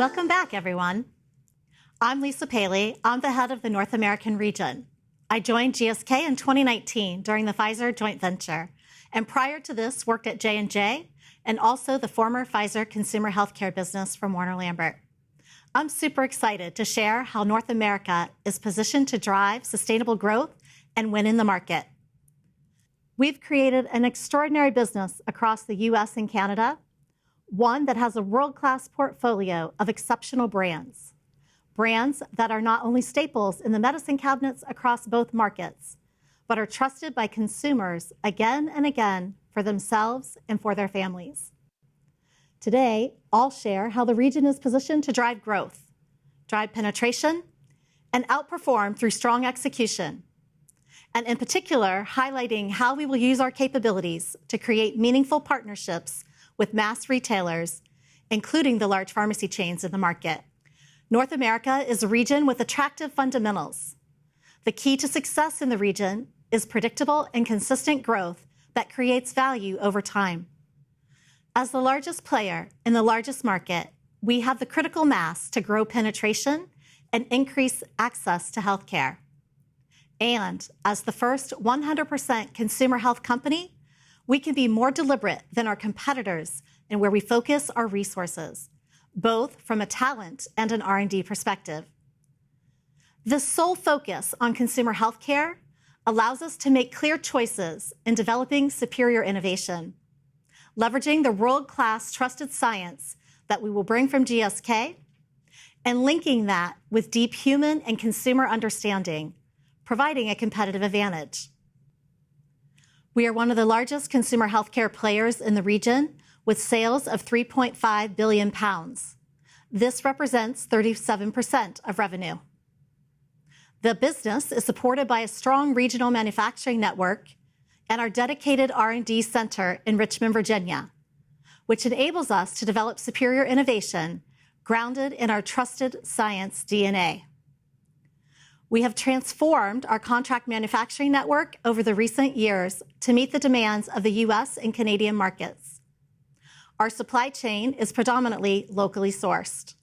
Welcome back, everyone. I'm Lisa Paley. I'm the head of the North American region. I joined GSK in 2019 during the Pfizer joint venture, and prior to this worked at J&J and also the former Pfizer consumer healthcare business from Warner Lambert. I'm super excited to share how North America is positioned to drive sustainable growth and win in the market. We've created an extraordinary business across the US and Canada, one that has a world-class portfolio of exceptional brands. Brands that are not only staples in the medicine cabinets across both markets, but are trusted by consumers again and again for themselves and for their families. Today, I'll share how the region is positioned to drive growth, drive penetration, and outperform through strong execution. And in particular, highlighting how we will use our capabilities to create meaningful partnerships with mass retailers, including the large pharmacy chains in the market. North America is a region with attractive fundamentals. The key to success in the region is predictable and consistent growth that creates value over time. As the largest player in the largest market, we have the critical mass to grow penetration and increase access to healthcare. And as the first 100% consumer health company, we can be more deliberate than our competitors in where we focus our resources, both from a talent and an R&D perspective. This sole focus on consumer healthcare allows us to make clear choices in developing superior innovation, leveraging the world-class trusted science that we will bring from GSK, and linking that with deep human and consumer understanding, providing a competitive advantage. We are one of the largest consumer healthcare players in the region with sales of £3.5 billion. This represents 37% of revenue. The business is supported by a strong regional manufacturing network and our dedicated R&D center in Richmond, Virginia, which enables us to develop superior innovation grounded in our trusted science DNA. We have transformed our contract manufacturing network over the recent years to meet the demands of the US and Canadian markets. Our supply chain is predominantly locally sourced.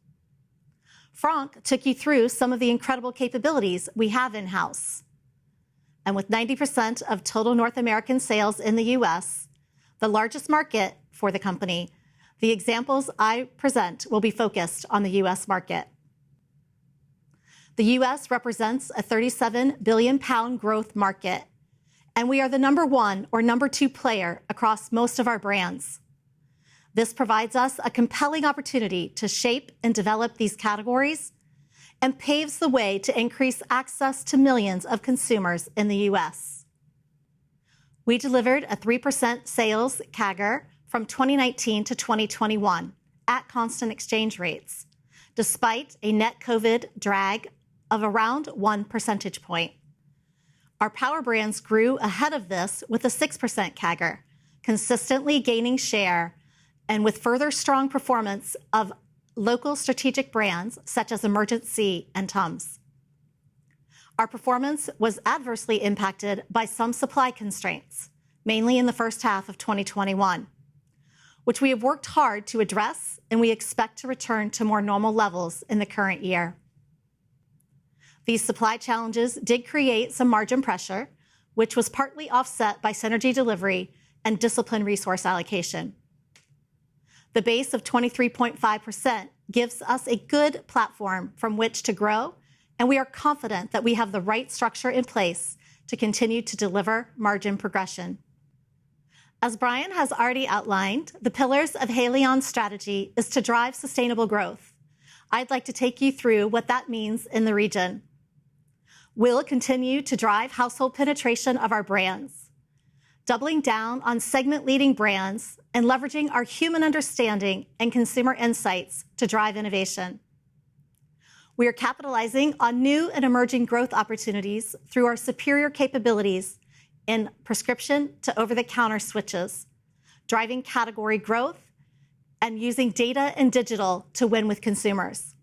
Franck took you through some of the incredible capabilities we have in-house. And with 90% of total North American sales in the US, the largest market for the company, the examples I present will be focused on the US market. The US represents a £37 billion growth market, and we are the number one or number two player across most of our brands. This provides us a compelling opportunity to shape and develop these categories and paves the way to increase access to millions of consumers in the US. We delivered a 3% sales CAGR from 2019 to 2021 at constant exchange rates, despite a net COVID drag of around 1 percentage point. Our power brands grew ahead of this with a 6% CAGR, consistently gaining share and with further strong performance of local strategic brands such as Emergen-C and Tums. Our performance was adversely impacted by some supply constraints, mainly in the first half of 2021, which we have worked hard to address, and we expect to return to more normal levels in the current year. These supply challenges did create some margin pressure, which was partly offset by synergy delivery and disciplined resource allocation. The base of 23.5% gives us a good platform from which to grow, and we are confident that we have the right structure in place to continue to deliver margin progression. As Brian has already outlined, the pillars of Haleon's strategy is to drive sustainable growth. I'd like to take you through what that means in the region. We'll continue to drive household penetration of our brands, doubling down on segment-leading brands and leveraging our human understanding and consumer insights to drive innovation. We are capitalizing on new and emerging growth opportunities through our superior capabilities in prescription to over-the-counter switches, driving category growth, and using data and digital to win with consumers.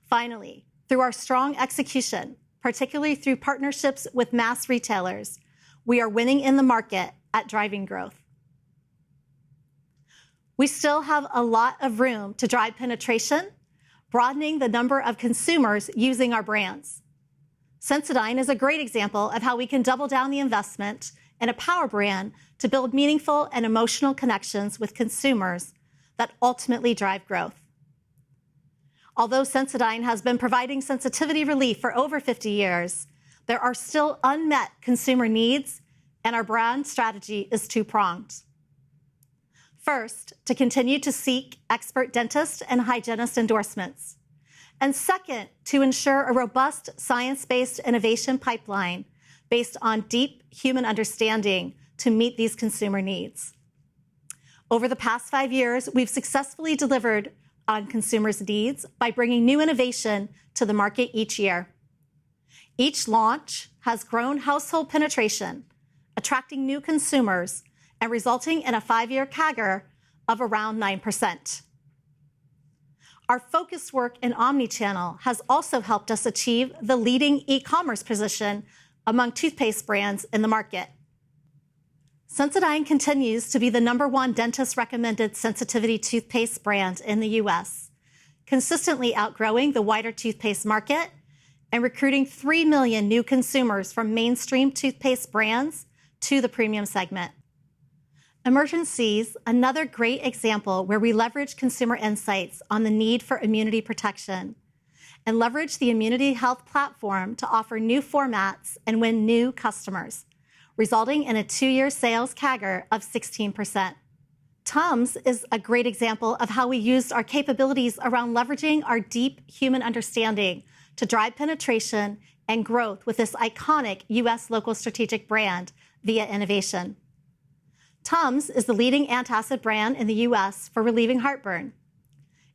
Finally, through our strong execution, particularly through partnerships with mass retailers, we are winning in the market at driving growth. We still have a lot of room to drive penetration broadening the number of consumers using our brands. Sensodyne is a great example of how we can double down the investment in a power brand to build meaningful and emotional connections with consumers that ultimately drive growth. Although Sensodyne has been providing sensitivity relief for over 50 years, there are still unmet consumer needs, and our brand strategy is two-pronged. First, to continue to seek expert dentist and hygienist endorsements. And second, to ensure a robust science-based innovation pipeline based on deep human understanding to meet these consumer needs. Over the past 5 years, we've successfully delivered on consumers' needs by bringing new innovation to the market each year. Each launch has grown household penetration, attracting new consumers and resulting in a 5-year CAGR of around 9%. Our focused work in omnichannel has also helped us achieve the leading e-commerce position among toothpaste brands in the market. Sensodyne continues to be the #1 dentist-recommended sensitivity toothpaste brand in the U.S., consistently outgrowing the wider toothpaste market and recruiting 3 million new consumers from mainstream toothpaste brands to the premium segment. Emergen-C's another great example where we leverage consumer insights on the need for immunity protection and leverage the immunity health platform to offer new formats and win new customers, resulting in a 2-year sales CAGR of 16%. Tums is a great example of how we used our capabilities around leveraging our deep human understanding to drive penetration and growth with this iconic U.S. local strategic brand via innovation. Tums is the leading antacid brand in the U.S. for relieving heartburn.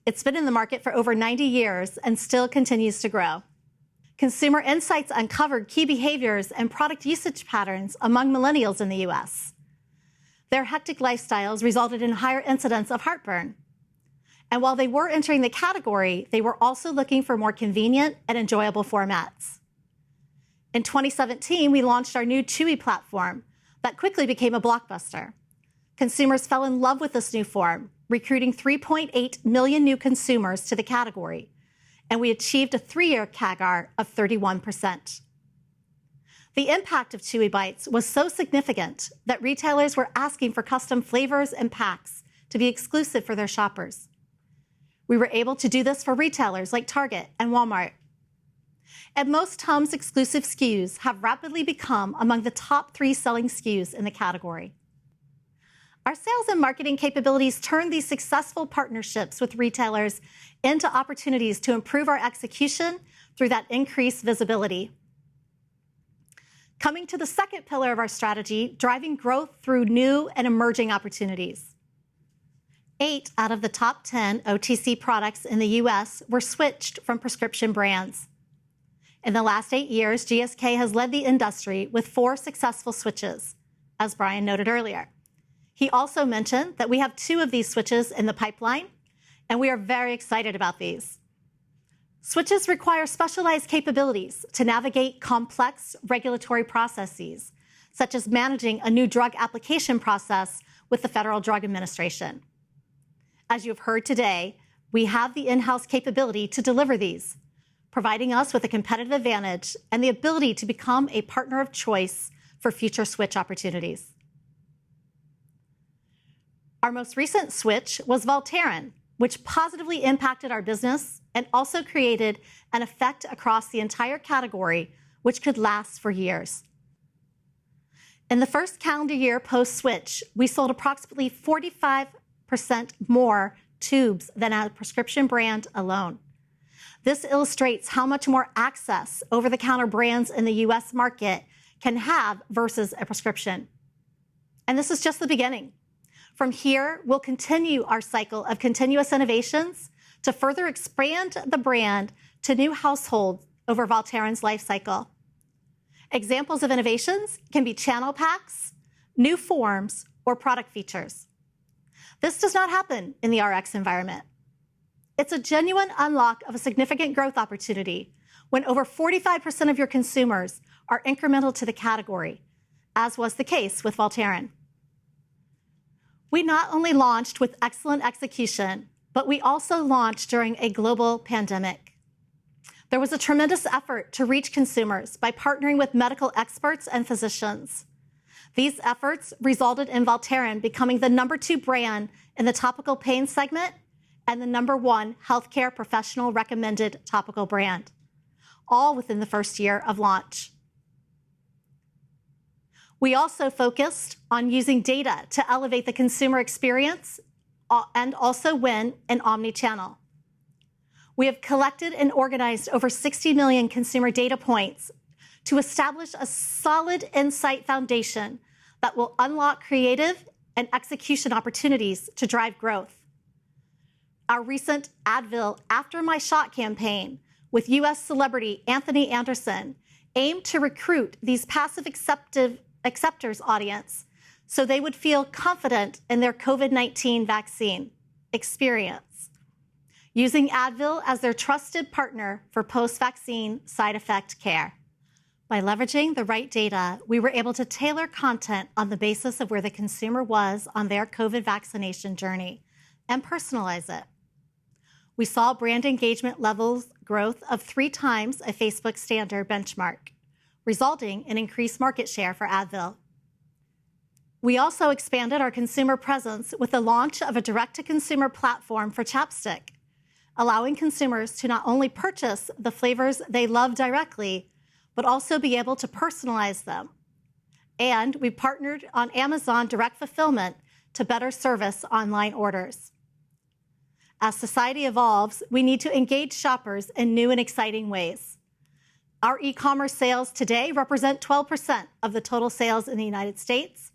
It's been in the market for over 90 years and still continues to grow. Consumer insights uncovered key behaviors and product usage patterns among millennials in the U.S. Their hectic lifestyles resulted in higher incidence of heartburn. And while they were entering the category, they were also looking for more convenient and enjoyable formats. In 2017, we launched our new Chewy platform that quickly became a blockbuster. Consumers fell in love with this new form, recruiting 3.8 million new consumers to the category, and we achieved a 3-year CAGR of 31%. The impact of Chewy Bites was so significant that retailers were asking for custom flavors and packs to be exclusive for their shoppers. We were able to do this for retailers like Target and Walmart. And most Tums exclusive SKUs have rapidly become among the top 3 selling SKUs in the category. Our sales and marketing capabilities turn these successful partnerships with retailers into opportunities to improve our execution through that increased visibility. Coming to the second pillar of our strategy, driving growth through new and emerging opportunities. 8 out of the top 10 OTC products in the U.S. were switched from prescription brands. In the last 8 years, GSK has led the industry with 4 successful switches, as Brian noted earlier. He also mentioned that we have 2 of these switches in the pipeline, and we are very excited about these. Switches require specialized capabilities to navigate complex regulatory processes, such as managing a new drug application process with the Federal Drug Administration. As you have heard today, we have the in-house capability to deliver these, providing us with a competitive advantage and the ability to become a partner of choice for future switch opportunities. Our most recent switch was Voltaren, which positively impacted our business and also created an effect across the entire category, which could last for years. In the first calendar year post-switch, we sold approximately 45% more tubes than a prescription brand alone. This illustrates how much more access over-the-counter brands in the U.S. market can have versus a prescription. And this is just the beginning. From here, we'll continue our cycle of continuous innovations to further expand the brand to new households over Voltaren's life cycle. Examples of innovations can be channel packs, new forms, or product features. This does not happen in the RX environment. It's a genuine unlock of a significant growth opportunity when over 45% of your consumers are incremental to the category, as was the case with Voltaren. We not only launched with excellent execution, but we also launched during a global pandemic. There was a tremendous effort to reach consumers by partnering with medical experts and physicians. These efforts resulted in Voltaren becoming the #2 brand in the topical pain segment and the #1 healthcare professional recommended topical brand, all within the first year of launch. We also focused on using data to elevate the consumer experience and also win in omni-channel. We have collected and organized over 60 million consumer data points to establish a solid insight foundation that will unlock creative and execution opportunities to drive growth. Our recent Advil After My Shot campaign with US celebrity Anthony Anderson aimed to recruit these passive acceptors audience so they would feel confident in their COVID-19 vaccine experience, using Advil as their trusted partner for post-vaccine side effect care. By leveraging the right data, we were able to tailor content on the basis of where the consumer was on their COVID vaccination journey and personalize it. We saw brand engagement levels growth of 3 times a Facebook standard benchmark, resulting in increased market share for Advil. We also expanded our consumer presence with the launch of a direct-to-consumer platform for chapstick, allowing consumers to not only purchase the flavors they love directly, but also be able to personalize them. And we partnered on Amazon Direct Fulfillment to better service online orders. As society evolves, we need to engage shoppers in new and exciting ways. Our e-commerce sales today represent 12% of the total sales in the United States,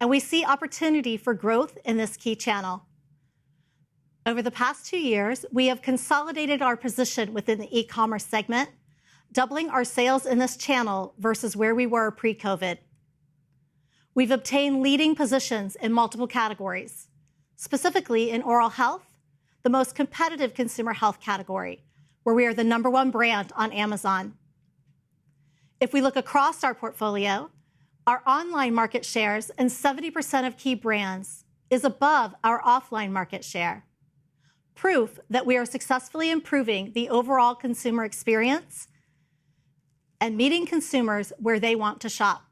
and we see opportunity for growth in this key channel. Over the past 2 years, we have consolidated our position within the e-commerce segment, doubling our sales in this channel versus where we were pre-COVID. We've obtained leading positions in multiple categories, specifically in oral health, the most competitive consumer health category, where we are the #1 brand on Amazon. If we look across our portfolio, our online market shares in 70% of key brands is above our offline market share, proof that we are successfully improving the overall consumer experience and meeting consumers where they want to shop.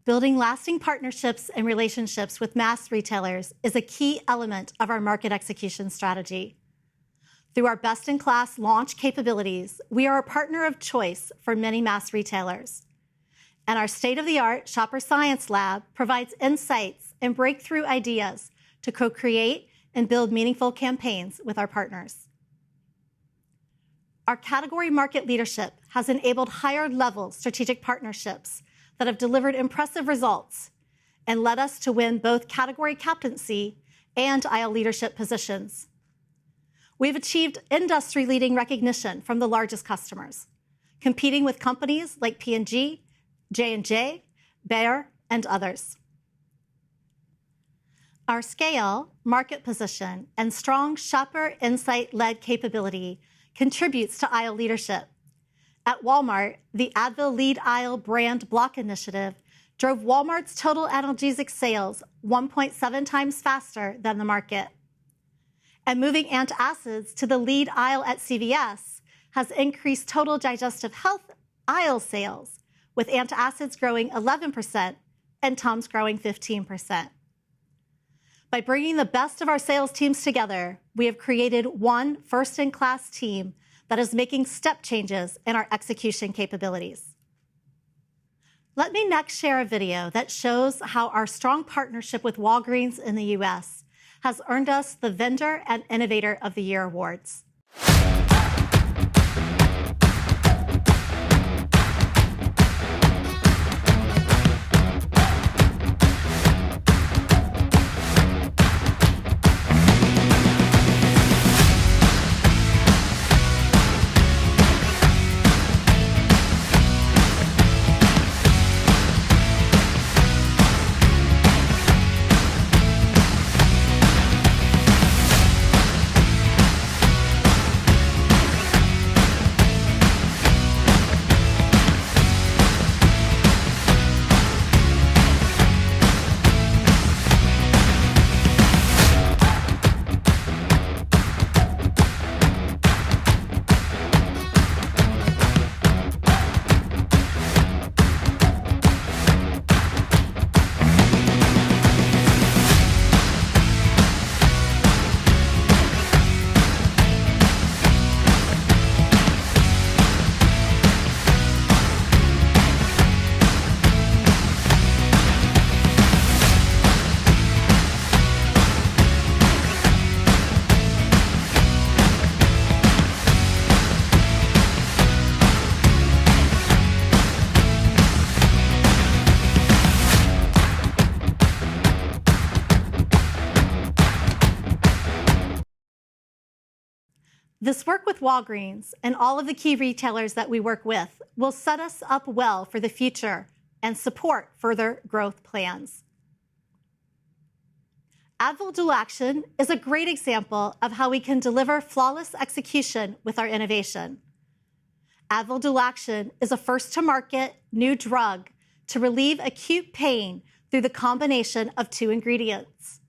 Building lasting partnerships and relationships with mass retailers is a key element of our market execution strategy. Through our best-in-class launch capabilities, we are a partner of choice for many mass retailers. And our state-of-the-art Shopper Science Lab provides insights and breakthrough ideas to co-create and build meaningful campaigns with our partners. Our category market leadership has enabled higher-level strategic partnerships that have delivered impressive results and led us to win both category captaincy and aisle leadership positions. We've achieved industry-leading recognition from the largest customers, competing with companies like P&G, J&J, Bayer, and others. Our scale, market position, and strong shopper insight-led capability contributes to aisle leadership. At Walmart, the Advil Lead Aisle Brand Block Initiative drove Walmart's total analgesic sales 1.7 times faster than the market. And moving antacids to the lead aisle at CVS has increased total digestive health aisle sales, with antacids growing 11% and Tums growing 15%. By bringing the best of our sales teams together, we have created one first-in-class team that is making step changes in our execution capabilities. Let me next share a video that shows how our strong partnership with Walgreens in the US has earned us the Vendor and Innovator of the Year awards. This work with Walgreens and all of the key retailers that we work with will set us up well for the future and support further growth plans. Advil Dual Action is a great example of how we can deliver flawless execution with our innovation. Advil Dual Action is a first-to-market new drug to relieve acute pain through the combination of 2 ingredients.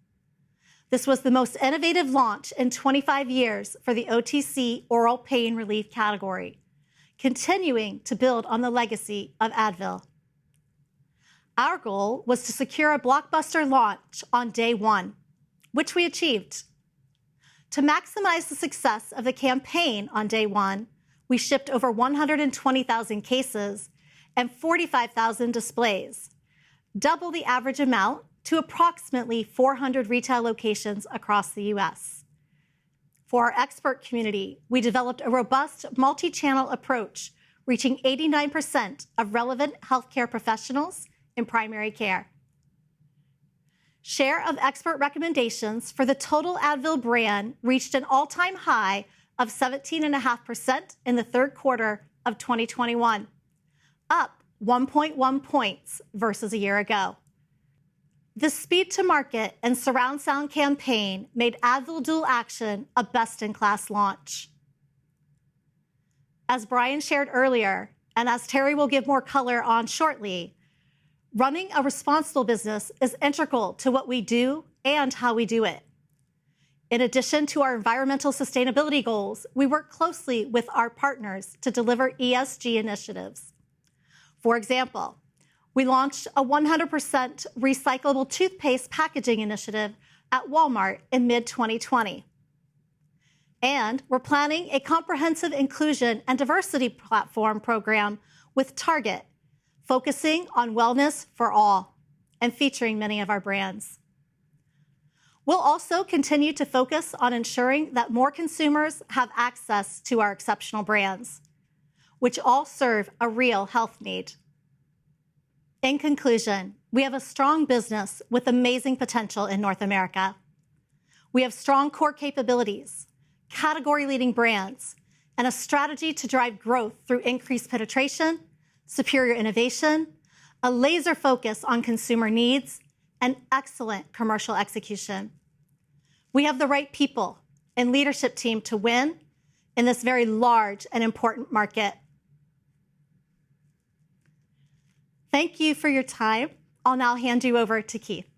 This was the most innovative launch in 25 years for the OTC oral pain relief category, continuing to build on the legacy of Advil. Our goal was to secure a blockbuster launch on day 1, which we achieved. To maximize the success of the campaign on day 1, we shipped over 120,000 cases and 45,000 displays, double the average amount to approximately 400 retail locations across the U.S. For our expert community, we developed a robust multi-channel approach, reaching 89% of relevant healthcare professionals in primary care. Share of expert recommendations for the total Advil brand reached an all-time high of 17.5% in the third quarter of 2021, up 1.1 points versus a year ago. The speed to market and surround sound campaign made Advil Dual Action a best-in-class launch. As Brian shared earlier, and as Terry will give more color on shortly, running a responsible business is integral to what we do and how we do it. In addition to our environmental sustainability goals, we work closely with our partners to deliver ESG initiatives. For example, we launched a 100% recyclable toothpaste packaging initiative at Walmart in mid-2020. And we're planning a comprehensive inclusion and diversity platform program with Target, focusing on wellness for all and featuring many of our brands. We'll also continue to focus on ensuring that more consumers have access to our exceptional brands, which all serve a real health need. In conclusion, we have a strong business with amazing potential in North America. We have strong core capabilities, category-leading brands, and a strategy to drive growth through increased penetration, superior innovation, a laser focus on consumer needs, and excellent commercial execution. We have the right people and leadership team to win in this very large and important market. Thank you for your time. I'll now hand you over to Keith.